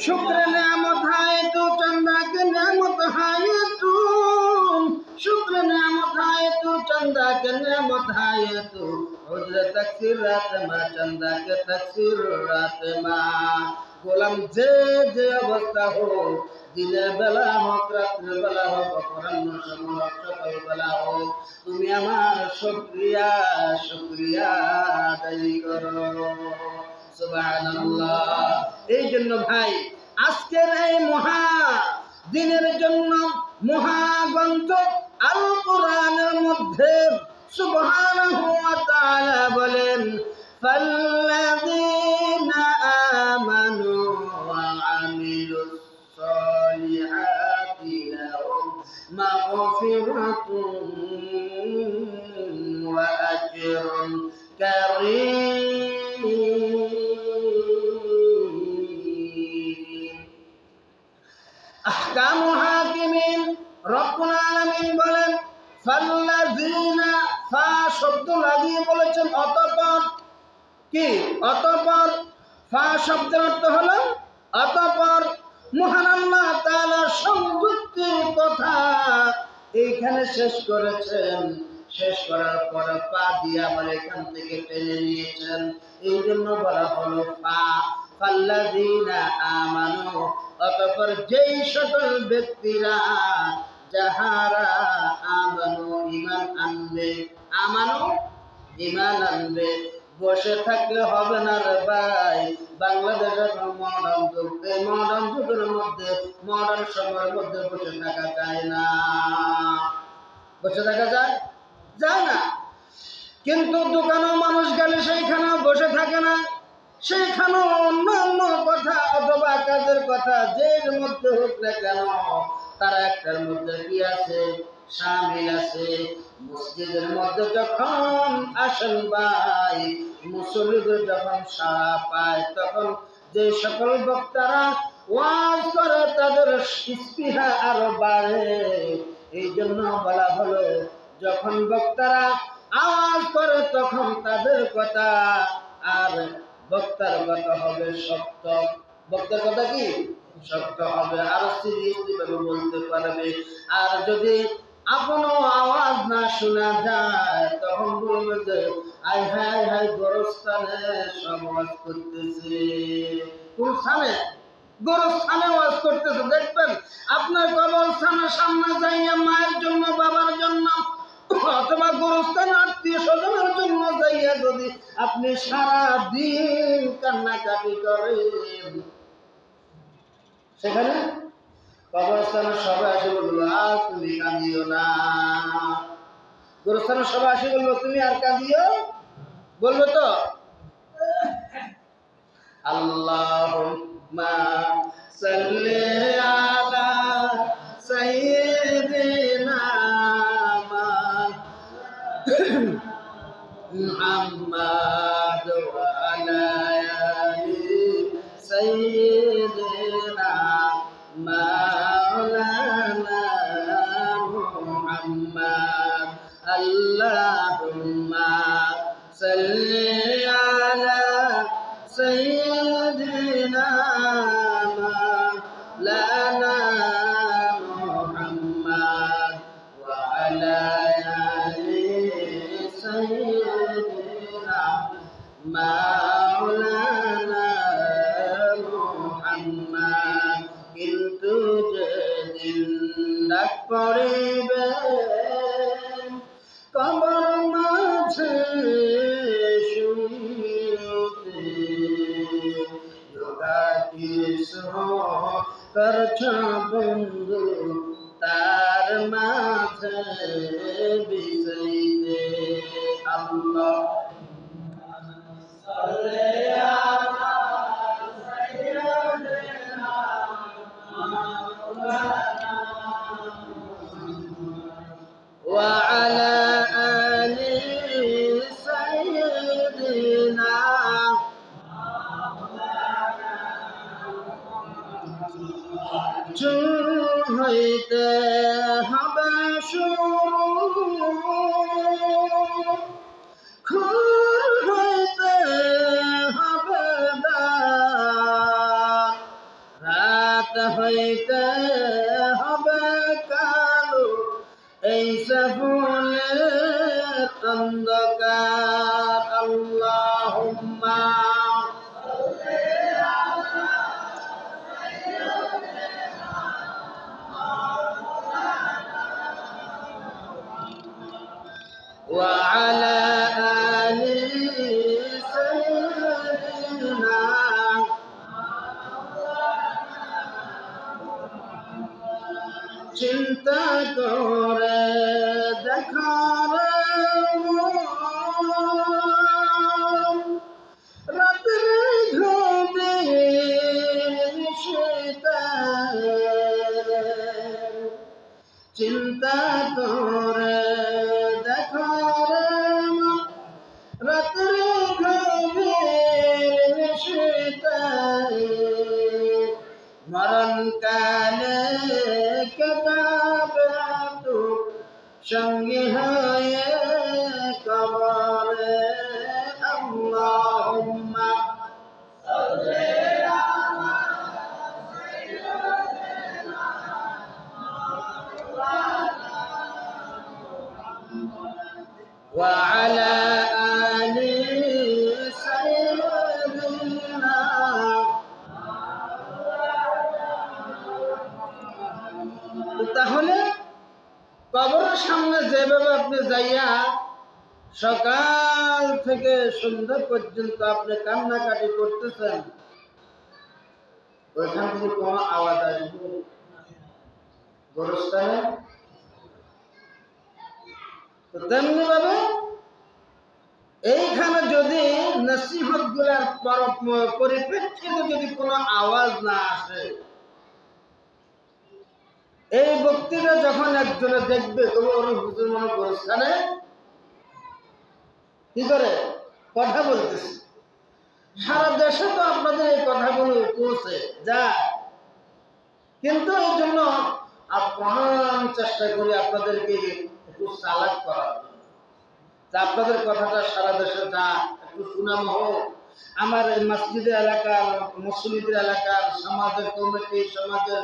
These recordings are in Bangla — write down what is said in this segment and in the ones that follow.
शुक्र नेमत है तू चंदा के नेमत है तू शुक्र नेमत है तू चंदा के नेमत है तू उजर तकसीर रात मा चंदा के तकसीर रात मा गोलाम जे जे अवस्था हो दिने बेला होक रात्रि बेला होक अपराह्न समय होक सकाल बेला होक তুমি আমার শুকরিয়া শুকরিয়া আদায় করো সুবহানাল্লাহ। এই জন্য ভাই আজকের এই মহা দিনের জন্য মহাগ্রন্থ আল কোরআনের মধ্যে সুবহানাহু ওয়া তাআলা বলেন ফাল্লাযীনা আমানু ওয়া আমিলুস সালিহাতি লাহুম মাগফিরাতুন ওয়া আজরুন কারীম। আহকামুল হাকিমিন রব্বুল আলামিন বলেন ফাল্লাযীনা ফা শব্দ লাগিয়ে বলেছেন অতঃপর কি অতঃপর ফা শব্দের অর্থ হলো অতঃপর মহান আল্লাহ তাআলা সংযুক্তির কথা এইখানে শেষ করেছেন শেষ করার পর পা দিয়ে আবার এখান থেকে টেনে নিয়েছেন এই জন্য বলা হলো ফা ফাল্লাযীনা আমানু অতঃপর যেই সকল ব্যক্তিরা যাহারা আমানু ঈমান আনবে আমানু ঈমান আনবে বসে থাকলে হবে না রে ভাই বাংলাদেশ এখন মডার্ন যুগ এই মডার্ন যুগের মধ্যে মডার্ন সময়ের মধ্যে বসে থাকা যায় না বসে থাকা যায় যায় না কিন্তু দোকানেও মানুষ গেলে সেইখানেও বসে থাকে না সেইখানেও অন্যান্য কথা অথবা কাজের কথা যের মধ্যে হোক না কেন তারা একটার মধ্যে কি আছে শামিল আছে মসজিদের মধ্যে যখন আসেন ভাই মুসল্লিদের যখন সাড়া পায় তখন যে সকল বক্তারা ওয়াজ করে তাদের স্পৃহা আরো বাড়ে এই জন্য বলা হলো যখন বক্তারা আওয়াজ করে তখন তাদের কথা আর বক্তার কথা হবে সত্য বক্তার কথা কি সত্য হবে আর সিরিয়াসলি ভাবে বলতে পারবে আর যদি আপনো আওয়াজ না শোনা যায় তখন বলবে যে আই হাই হাই গোরস্থানে সব ওয়াজ করতেছে কোন স্থানে গোরস্থানে ওয়াজ করতেছে দেখবেন আপনার কবরস্থানের সামনে যাইয়া মায়ের জন্য বাবার জন্য অথবা গোরস্থান আত্মীয় স্বজনের জন্য যাইয়া যদি আপনি সারা দিন কান্নাকাটি করেন সেখানে কবরস্থানের সবাই আসে বললো আর তুমি কাঁদিও না গোরস্থানের সবাই আসে বললো তুমি আর কাঁদিও বললো তো আল্লাহুম্মা সাল্লি আলা সাইয়্যিদিনা মুহাম্মাদ ওয়া আলা আলি সাইয়্যিদিনা মাওলানা মুহাম্মাদ আল্লাহুম্মা সাল্লি আলা সাইয়্যিদিনা মাওলানা মুহাম্মাদ ওয়া আলা আলি সাইয়্যিদিনা মাওলানা মুহাম্মাদ কিন্তু যেদিন ডাক পড়িবে কবর মাঝে শুইতে করছ বন্ধু তার মাঝে বিষয়তে আল্লাহ وعلى آل سيدنا চুল হইতে হবে শুরু খুর হইতে হবে হইতে হবে কালো এই ফুলের অন্ধকার। আল্লাহুম্মা وعلى آل سيدنا চিন্তা করে দেখার রাত্রে ঘুমে চিন্তা করে দেখার রাত্রে ঘুমে মরণ কালে কেতাবে তু সঙ্গী হয়ে কবরে। আল্লাহুম্মা وعلى آل سيدنا তাহলে কবরের সামনে যেভাবে আপনি যাইয়া সকাল থেকে সন্ধ্যা পর্যন্ত আপনি কান্নাকাটি করতেছেন, ওইখান থেকে কোনো আওয়াজ আসবে গোরস্থানে? তেমনি ভাবে এইখানে যদি নসিহত গুলার পরিপ্রেক্ষিতে যদি কোনো আওয়াজ না আসে, এই বক্তৃতা যখন একজনে দেখবে তবে ওর হুজুর মনে গোরস্থানে কি করে কথা বলতেছে। সারা দেশে তো আপনাদের এই কথাগুলো পৌঁছে যায়, কিন্তু এই জন্য আপ্রাণ চেষ্টা করি আপনাদেরকে একটু চালাক করার জন্য, আপনাদের কথাটা সারা দেশে যা একটু সুনাম হোক। আমার মসজিদের এলাকার, মুসলিমদের এলাকার, সমাজের কমিটি, সমাজের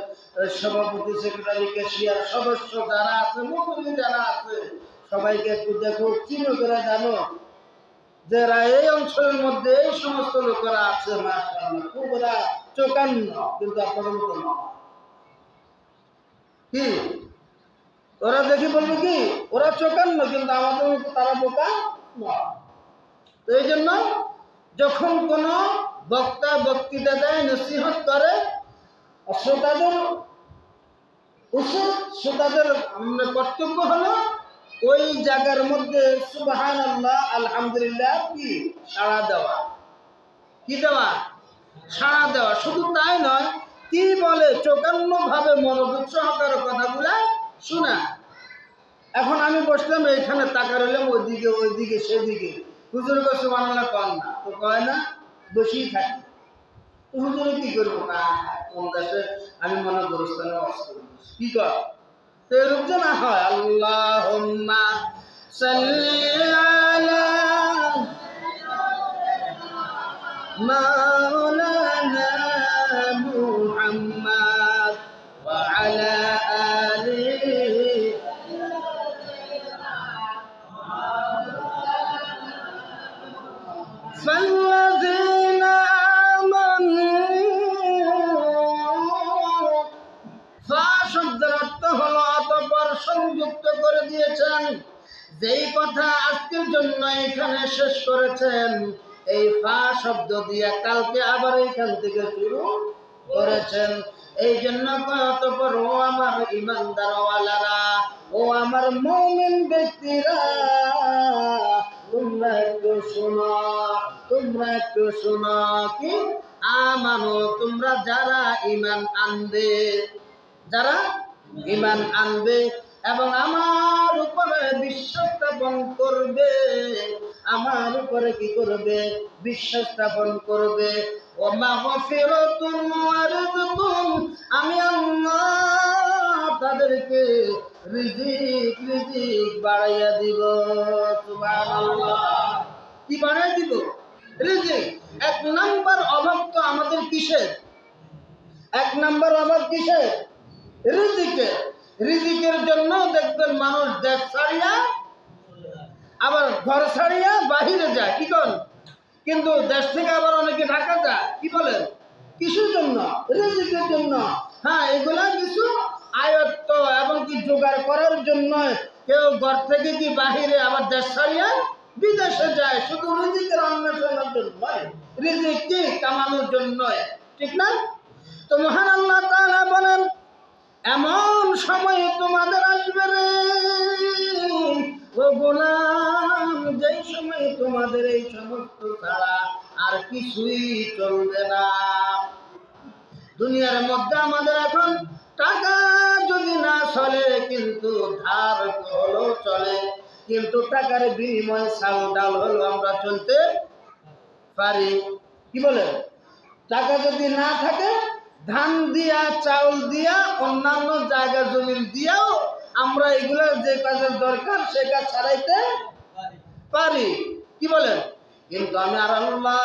সভাপতি, সেক্রেটারি, ক্যাশিয়ার, সদস্য যারা আছে, মুসলিম যারা আছে, সবাইকে একটু দেখো, চিনো করে জানো যারা এই অঞ্চলের মধ্যে এই সমস্ত লোকেরা আছে, মাশাআল্লাহ খুব ওরা চোকান্ন, কিন্তু আপনাদের মতো নয়। কি ওরা দেখি বলবে কি ওরা চোকান্ন, কিন্তু আমাদের মতো তারা বোকা নয়। তো এই জন্য যখন কোন বক্তা বক্তৃতা দেয়, নসিহত করে, শ্রোতাদের উচিত, শ্রোতাদের কর্তব্য হলো ওই জায়গার মধ্যে সুবহানাল্লাহ আলহামদুলিল্লাহ কি সাড়া দেওয়া। কি দেওয়া? সাড়া দেওয়া। শুধু তাই নয়, কি বলে চোখান্ন ভাবে মনোযোগ সহকারে কথাগুলা শোনা। এখন আমি বসলাম এইখানে, তাকা রইলাম ওইদিকে সেদিকে, হুজুর সুবহানাল্লাহ কন না, তো কয় না, বসেই থাকি। হুজুরে কি করবো? না, কোন দেশে আমি মনে গোরস্থানে বাস করি, কি কর? তো এরূপ যে না হয়। আল্লাহুম্মা সাল্লি আলা মাওলানা মুহাম্মদ ওয়া আলা আলিহি ফাল্লাযীনা আমানু। ফা শব্দের অর্থ হলো অতঃপর সংযুক্ত করে দিয়েছেন। যেই কথা আজকের জন্য এখানে শেষ করেছেন, এই ফা শব্দ দিয়ে কালকে আবার এইখান থেকে শুরু করেছেন। এই জন্য অতঃপর ও আমার ইমানদারওয়ালারা, ও আমার মুমিন ব্যক্তিরা, তোমরা একটু শোনো, তোমরা একটু শোনো। কি? আমানো, তোমরা যারা ঈমান আনবে, যারা ঈমান আনবে এবং আমার উপরে বিশ্বাস স্থাপন করবে, আমার উপরে কি করবে? বিশ্বাস স্থাপন করবে। ও মাগফিরাতুন ওয়া রিজকুন, আমি আল্লাহ তাদেরকে রিজিক বাড়াইয়া দিব। সুবহানাল্লাহ। কি বাড়াইয়া দিব? রিজিক। এক নাম্বার অভাব তো আমাদের কিসের? এক নাম্বার অভাব কিসের? রিজিকের। রিজিকের জন্য দেখবেন মানুষ দেশ ছাড়িয়া আবার ঘর ছাড়িয়া বাহিরে যায়, কি করেন? কিন্তু দেশ থেকে আবার অনেকে ঢাকা যায়, কি বলেন? কিসের জন্য? রিজিকের জন্য। হ্যাঁ, এগুলা কিছু আয়ত্ত এবং কি জোগাড় করার জন্য কেউ ঘর থেকে কি বাহিরে আবার দেশ ছাড়িয়া বিদেশে যায়, শুধু রিজিকের অন্বেষণের জন্য, রিজিক কি কামানোর জন্য, ঠিক না? তো মহান আল্লাহ তাআলা বলেন, এমন সময় তোমাদের আসবে রে ও গোলাম, যেই সময় তোমাদের এই সমস্ত ছাড়া আর কিছুই চলবে না। দুনিয়ার মধ্যে আমাদের এখন টাকা যদি না চলে, কিন্তু ধার হলো চলে, কিন্তু টাকার বিনিময়ে চাল ডাল হলো আমরা চলতে পারি, কি বলে? টাকা যদি না থাকে, ধান দিয়া চাউল দিয়া অন্যান্য জায়গা জমিন দিয়াও আমরা এগুলা যে কাজের দরকার সে কাজ ছাড়াইতে পারি, কি বলেন? কিন্তু আমি আর আল্লাহ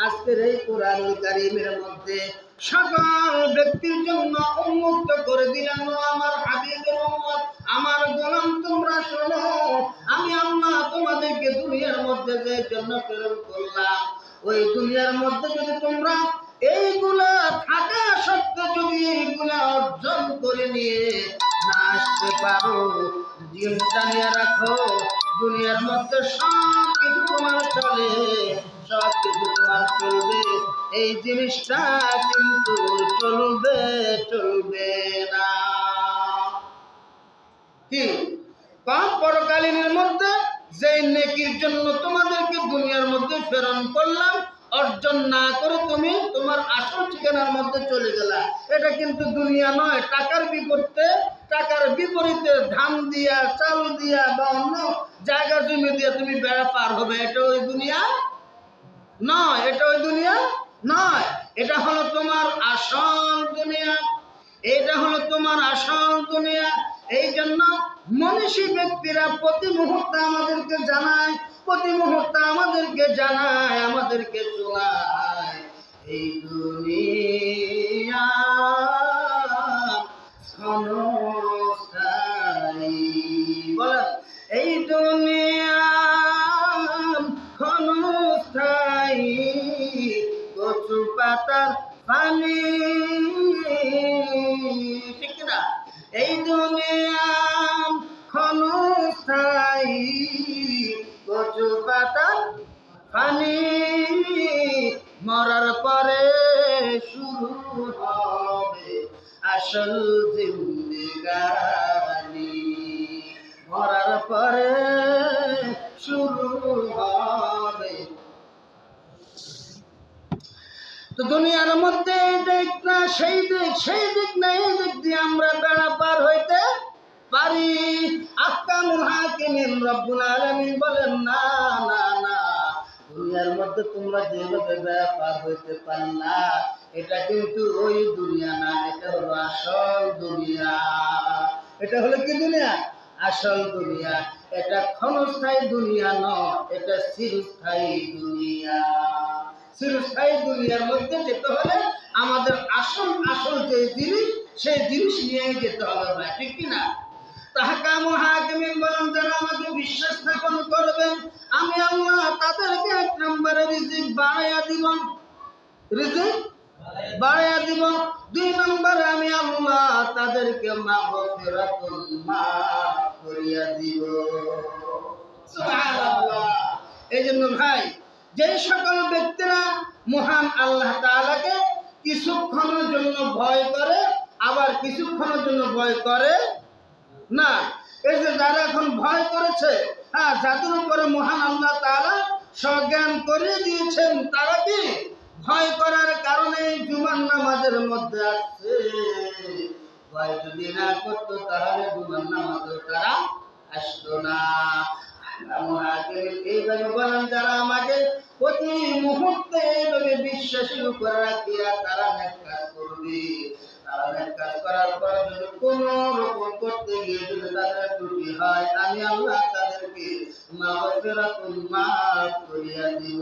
আজকের এই কোরআনুল কারীমের মধ্যে সকল ব্যক্তির জন্য উন্মুক্ত করে দিলাম, আমার হাবিবের উম্মত, আমার গোলাম তোমরা শোনো, আমি আল্লাহ তোমাদেরকে দুনিয়ার মধ্যে যে জন্য প্রেরণ করলাম, ওই দুনিয়ার মধ্যে যদি তোমরা এইগুলা থাকা সত্ত্বেও যদি এইগুলা অর্জন করে নিয়ে না আসতে পারো, দিন জানিয়ে রাখো দুনিয়ার মধ্যে সব কিছু তোমার চলে, সব কিছু তোমার চলবে, এই জিনিসটা কিন্তু চলবে না। কি পাপ পরকালীনের মধ্যে যে নেকির জন্য তোমাদেরকে দুনিয়ার মধ্যে প্রেরণ করলাম, অর্জন না করে তুমি তোমার আসল ঠিকানার মধ্যে চলে গেলা, এটা কিন্তু দুনিয়া নয়। টাকার বিপরীতে ধান দিয়া চাল দিয়া বা অন্য জায়গা জমি দিয়ে তুমি বেড়া পার হবে, এটা ওই দুনিয়া নয়, এটা ওই দুনিয়া নয়। এটা হলো তোমার আসল দুনিয়া, এটা হলো তোমার আসল দুনিয়া। এই জন্য মনীষী ব্যক্তিরা প্রতি মুহূর্তে আমাদেরকে জানায়, আমাদেরকে শোনায়, এই দুনিয়া ক্ষণস্থায়ী, বলেন, এই দুনিয়া ক্ষণস্থায়ী, কচু পাতার পানি, ঠিক না? এই দুনিয়া ক্ষণস্থায়ী, কচু পাতার পানি, মরার পরে শুরু হবে আসল জিন্দেগানি, মরার পরে শুরু হবে। তো দুনিয়ার মধ্যে এই দিক না সেই দিক না এই দিক দিয়ে আমরা বেড়া পার হইতে পারি। আহকামুল হাকিমিন রব্বুল আলামিন বলেন, না না না, দুনিয়ার মধ্যে তোমরা যেভাবে বেড়া পার হইতে পার না, এটা কিন্তু ওই দুনিয়া না, এটা হলো আসল দুনিয়া। এটা হলো কি দুনিয়া? আসল দুনিয়া। এটা ক্ষণস্থায়ী দুনিয়া নয়, এটা চিরস্থায়ী দুনিয়া। চিরস্থায়ী দুনিয়ার মধ্যে যেতে হলে আমাদের আসল যে জিনিস, সেই জিনিস নিয়ে যেতে হবে ভাই, ঠিক কিনা? তাহকামুল হাকিমিন বলেন, যারা আমাকে বিশ্বাস স্থাপন করবে, আমি আল্লাহ তাদেরকে এক নম্বরে রিজিক বাড়াইয়া দিব, দুই নম্বরে আমি আল্লাহ তাদেরকে মাগফিরাতুল মাফ করিয়া দিব। সুবহানাল্লাহ। এই জন্য ভাই, যে সকল ব্যক্তিরা মহান আল্লাহ তাআলাকে কিছুক্ষণের জন্য ভয় করে, আবার কিছুক্ষণের জন্য ভয় করে না, এই যে যারা এখন ভয় করেছে, হ্যাঁ, যাদের উপরে মহান আল্লাহ তাআলা সজ্ঞান করে দিয়েছেন, তারা কি ভয় করার কারণে জুমার নামাজের মধ্যে আসছে। ভয় যদি না করতো তাহলে জুমার নামাজেও তারা আসতো না। এইভাবে বলেন, যারা আমাকে প্রতি মুহূর্তে এইভাবে বিশ্বাসী করে রাখিয়া তারা নেক কাজ করবে, তারা নেক কাজ করার পর যদি কোনো রকম করতে গিয়ে যদি তাদের ত্রুটি হয়, আমি আল্লাহ তাদেরকে মাগফিরাতুল মাফ করিয়া দিব।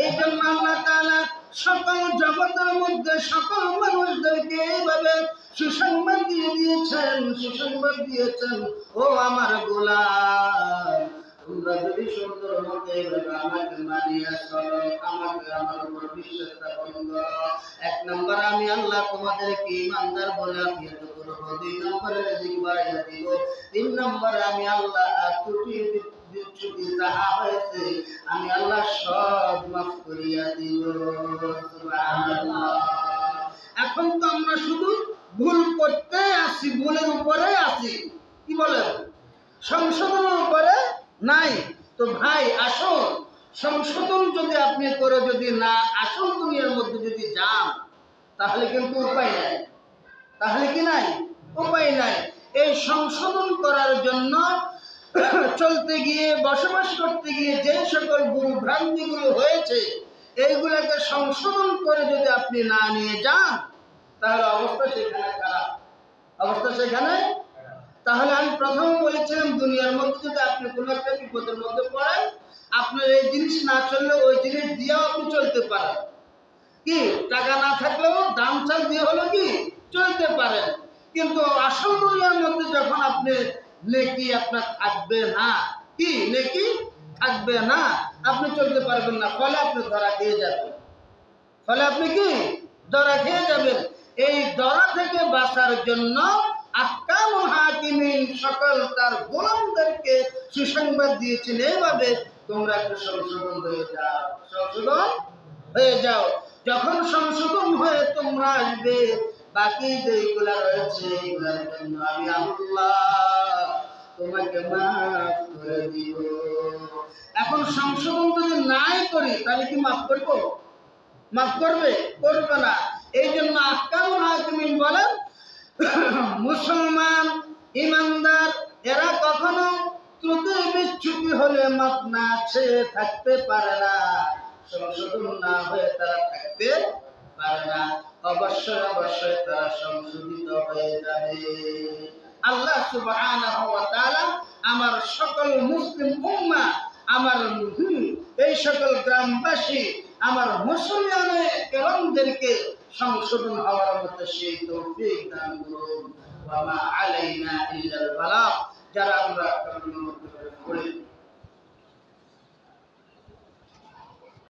এই জন্য আল্লাহ তাআলা সকল জগতের মধ্যে সকল মানুষদেরকে এইভাবে সুসংবাদ দিয়ে দিয়েছেন, সুসংবাদ দিয়েছেন, ও আমার গোলাম, তোমরা যদি সুন্দর মতো এইভাবে আমাকে মানিয়ে চলো, আমাকে আমার উপর বিশ্বাস স্থাপন করো, ১ নম্বর আমি আল্লাহ তোমাদেরকে ইমানদার বলে আখ্যায়িত করব, ২ নম্বরে রিজিক বাড়িয়ে দিব, ৩ নম্বরে আমি আল্লাহ ত্রুটি বিচ্যুতি যাহা হয়েছে আমি আল্লাহ সব মাফ করিয়া দিব। সুবহানাল্লাহ। এখন তো আমরা শুধু ভুল করতে আসি, ভুলের উপরে আসি, কি বলেন, সংশোধনের উপরে নাই। তো ভাই আসুন, সংশোধন যদি আপনি করে যদি না আসল দুনিয়ার মধ্যে যদি যান, তাহলে কিন্তু উপায় নাই, তাহলে কি নাই, উপায় নাই। এই সংশোধন করার জন্য চলতে গিয়ে, বসবাস করতে গিয়ে যে সকল ভুল ভ্রান্তিগুলো হয়েছে, এইগুলাকে সংশোধন করে যদি আপনি না নিয়ে যান, তাহলে অবস্থা সেখানে খারাপ, অবস্থা সেখানে। তাহলে আমি প্রথম বলেছিলাম, দুনিয়ার মধ্যে যদি আপনি কোনো একটা বিপদের মধ্যে পড়েন, আপনার এই জিনিস না চললে ওই জিনিস দিয়েও আপনি চলতে পারেন, কি টাকা না থাকলেও দাম চাল দিয়ে হলো কি চলতে পারেন। কিন্তু আসল দুনিয়ার মধ্যে যখন আপনি নেকি আপনার থাকবে না, কি নেকি থাকবে না, আপনি চলতে পারবেন না, ফলে আপনি ধরা খেয়ে যাবেন, ফলে আপনি কি ধরা খেয়ে যাবেন। এই ধরা থেকে বাঁচার জন্য আহকামুল হাকিমিন সকল তার গোলামদেরকে সুসংবাদ দিয়েছেন, এইভাবে তোমরা একটু সংশোধন হয়ে যাও, সংশোধন হয়ে যাও। যখন সংশোধন হয়ে তোমরা আসবে, বাকি যেগুলা রয়েছে এগুলার জন্য আমি আল্লাহ তোমাকে মাফ করে দিব। এখন সংশোধন যদি নাই করি, তাহলে কি মাফ করবো? মাফ করবে? করবে না। এই জন্য আহকামুল হাকিমিন বলেন, মুসলমান ইমানদার এরা কখনো ত্রুটি বিচ্যুতি হলে মাপ না ছেড়ে থাকতে পারে না, সংশোধন না হয়ে তারা থাকতে পারে না, অবশ্যই অবশ্যই তারা সংশোধিত হয়ে যাবে। আল্লাহ সুবহানাহু ওয়া তাআলা আমার সকল মুসলিম উম্মাহ, আমার এই সকল গ্রামবাসী, আমার মুসলমানে কেরামদেরকে সংশোধন হওয়ার মতো সেই তৌফিক দান করুন। ওয়া মা আলাইনা ইল্লাল বালাগ। যারা আমরা